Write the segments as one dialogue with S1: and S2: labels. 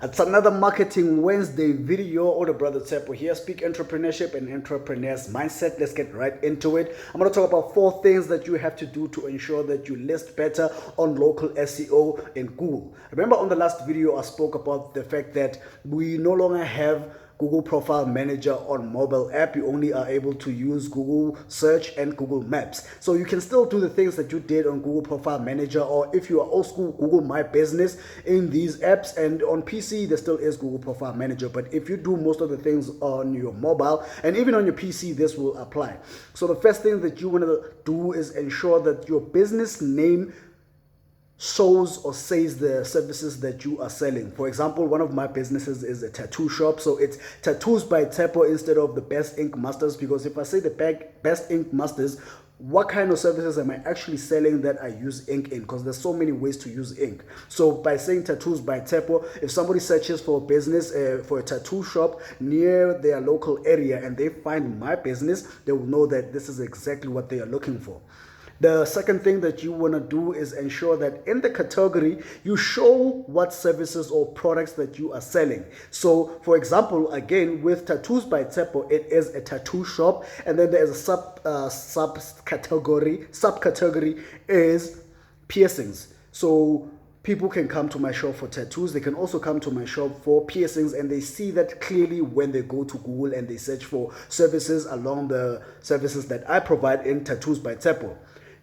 S1: It's another Marketing Wednesday video. Older brother Tsepo here. Speak entrepreneurship and entrepreneurs mindset. Let's get right into it. I'm going to talk about 4 things that you have to do to ensure that you list better on local SEO in Google. Remember on the last video I spoke about the fact that we no longer have Google Profile Manager on mobile app. You only are able to use Google Search and Google Maps. So you can still do the things that you did on Google Profile Manager, or if you are old school, Google My Business in these apps. And on PC, there still is Google Profile Manager. But if you do most of the things on your mobile and even on your PC, this will apply. So the first thing that you want to do is ensure that your business name shows or says the services that you are selling. For example, one of my businesses is a tattoo shop, so it's Tattoos by Tsepo instead of the Best Ink Masters, because if I say the Best Ink Masters, what kind of services am I actually selling that I use ink in? Because there's so many ways to use ink. So by saying Tattoos by Tsepo, if somebody searches for a business, for a tattoo shop near their local area, and they find my business, they will know that this is exactly what they are looking for. The second thing that you want to do is ensure that in the category, you show what services or products that you are selling. So, for example, again, with Tattoos by Tsepo, it is a tattoo shop, and then there is a subcategory is piercings. So people can come to my shop for tattoos. They can also come to my shop for piercings, and they see that clearly when they go to Google and they search for services along the services that I provide in Tattoos by Tsepo.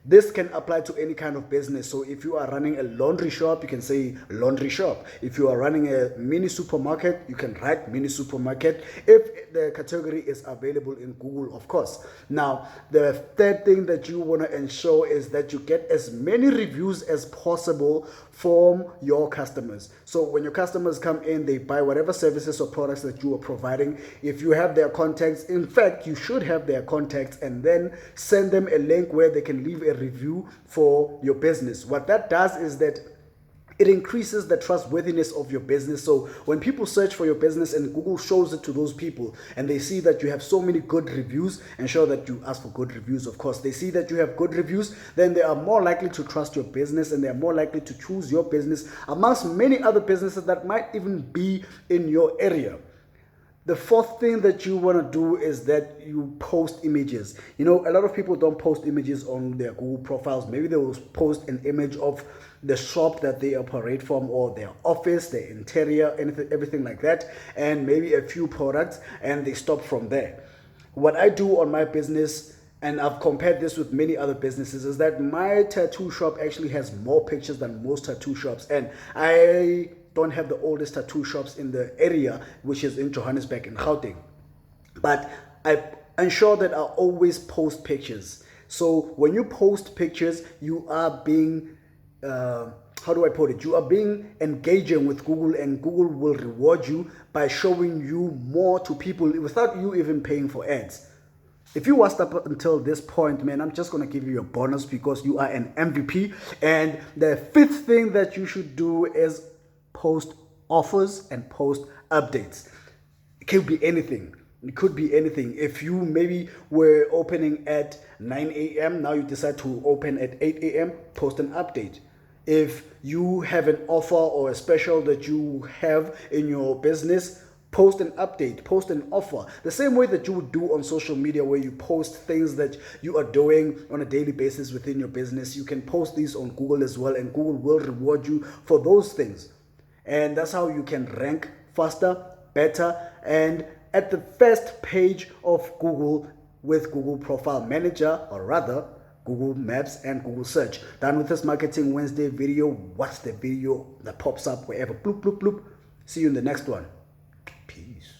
S1: This can apply to any kind of business. So if you are running a laundry shop, you can say laundry shop. If you are running a mini supermarket, you can write mini supermarket, if the category is available in Google, of course. Now, the third thing that you want to ensure is that you get as many reviews as possible from your customers. So when your customers come in, they buy whatever services or products that you are providing. If you have their contacts, in fact, you should have their contacts, and then send them a link where they can leave a review for your business. What that does is that it increases the trustworthiness of your business. So when people search for your business and Google shows it to those people, and they see that you have so many good reviews, ensure that you ask for good reviews, of course. They see that you have good reviews, then they are more likely to trust your business, and they are more likely to choose your business amongst many other businesses that might even be in your area. The fourth thing that you want to do is that you post images. You know, a lot of people don't post images on their Google profiles. Maybe they will post an image of the shop that they operate from, or their office, their interior, anything, everything like that, and maybe a few products, and they stop from there. What I do on my business, and I've compared this with many other businesses, is that my tattoo shop actually has more pictures than most tattoo shops, and I don't have the oldest tattoo shops in the area, which is in Johannesburg and Gauteng. But I ensure that I always post pictures. So when you post pictures, you are being, how do I put it? You are being engaging with Google, and Google will reward you by showing you more to people without you even paying for ads. If you watched up until this point, man, I'm just going to give you a bonus because you are an MVP. And the fifth thing that you should do is post offers and post updates. It could be anything. It could be anything. If you maybe were opening at 9 a.m., now you decide to open at 8 a.m., post an update. If you have an offer or a special that you have in your business, post an update, post an offer. The same way that you would do on social media, where you post things that you are doing on a daily basis within your business. You can post these on Google as well, and Google will reward you for those things. And that's how you can rank faster, better, and at the first page of Google with Google Profile Manager, or rather Google Maps and Google Search. Done with this Marketing Wednesday video. Watch the video that pops up wherever. Bloop, bloop, bloop. See you in the next one. Peace.